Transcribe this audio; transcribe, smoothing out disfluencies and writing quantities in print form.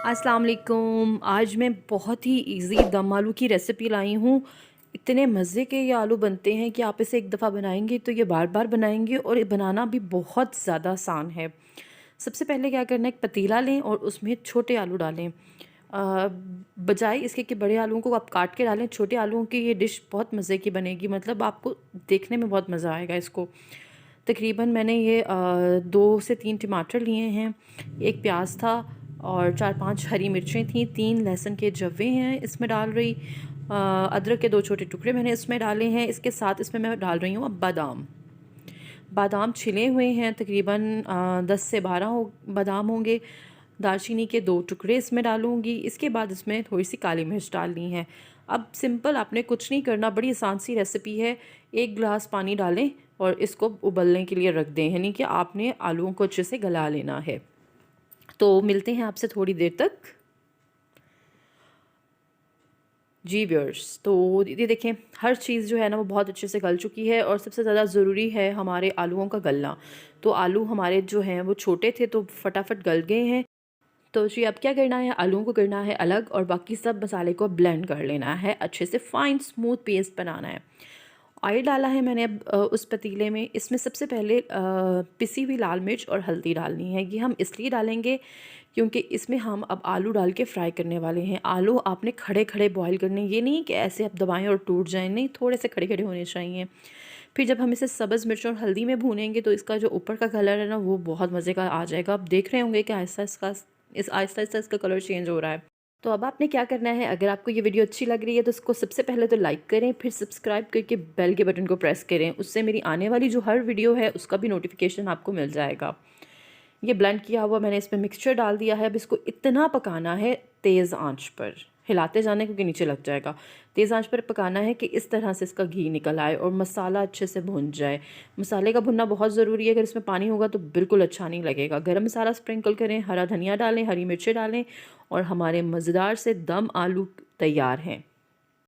अस्सलाम वालेकुम। आज मैं बहुत ही इजी दम आलू की रेसिपी लाई हूँ। इतने मज़े के ये आलू बनते हैं कि आप इसे एक दफ़ा बनाएंगे तो ये बार बार बनाएंगे, और ये बनाना भी बहुत ज़्यादा आसान है। सबसे पहले क्या करना है, एक पतीला लें और उसमें छोटे आलू डालें। बजाय इसके कि बड़े आलूओं को आप काट के डालें, छोटे आलूओं की ये डिश बहुत मज़े की बनेगी। मतलब आपको देखने में बहुत मज़ा आएगा इसको। तकरीबन मैंने ये 2 से 3 टमाटर लिए हैं, एक प्याज था और 4-5 हरी मिर्चें थी, 3 लहसुन के जवे हैं इसमें डाल रही। अदरक के 2 छोटे टुकड़े मैंने इसमें डाले हैं। इसके साथ इसमें मैं डाल रही हूँ अब बादाम। बादाम छिले हुए हैं, तकरीबन 10 से 12 बादाम होंगे। दालचीनी के 2 टुकड़े इसमें डालूँगी। इसके बाद इसमें थोड़ी सी काली मिर्च डालनी है। अब सिंपल, आपने कुछ नहीं करना, बड़ी आसान सी रेसिपी है। 1 गिलास पानी डालें और इसको उबलने के लिए रख दें, यानी कि आपने आलूओं को अच्छे से गला लेना है। तो मिलते हैं आपसे थोड़ी देर तक। जी व्यूअर्स, तो ये देखें, हर चीज़ जो है ना वो बहुत अच्छे से गल चुकी है, और सबसे ज़्यादा ज़रूरी है हमारे आलूओं का गलना। तो आलू हमारे जो हैं वो छोटे थे तो फटाफट गल गए हैं। तो जी, अब क्या करना है, आलूओं को करना है अलग और बाकी सब मसाले को ब्लेंड कर लेना है, अच्छे से फाइन स्मूथ पेस्ट बनाना है। ऑयल डाला है मैंने अब उस पतीले में। इसमें सबसे पहले पिसी हुई लाल मिर्च और हल्दी डालनी है। ये हम इसलिए डालेंगे क्योंकि इसमें हम अब आलू डाल के फ्राई करने वाले हैं। आलू आपने खड़े खड़े बॉईल करने, ये नहीं कि ऐसे आप दबाएं और टूट जाएं, नहीं, थोड़े से खड़े खड़े होने चाहिए। फिर जब हम इसे सब्ज़ मिर्च और हल्दी में भूनेंगे तो इसका जो ऊपर का कलर है ना वो बहुत मज़े का आ जाएगा। आप देख रहे होंगे कि आहिस्ता आहिस्ता इसका कलर चेंज हो रहा है। तो अब आपने क्या करना है, अगर आपको ये वीडियो अच्छी लग रही है तो इसको सबसे पहले तो लाइक करें, फिर सब्सक्राइब करके बेल के बटन को प्रेस करें। उससे मेरी आने वाली जो हर वीडियो है उसका भी नोटिफिकेशन आपको मिल जाएगा। ये ब्लेंड किया हुआ मैंने इसमें मिक्सचर डाल दिया है। अब इसको इतना पकाना है तेज़ आंच पर, हिलाते जाने क्योंकि नीचे लग जाएगा। तेज़ आंच पर पकाना है कि इस तरह से इसका घी निकल आए और मसाला अच्छे से भुन जाए। मसाले का भुनना बहुत ज़रूरी है, अगर इसमें पानी होगा तो बिल्कुल अच्छा नहीं लगेगा। गरम मसाला स्प्रिंकल करें, हरा धनिया डालें, हरी मिर्चें डालें, और हमारे मज़ेदार से दम आलू तैयार हैं।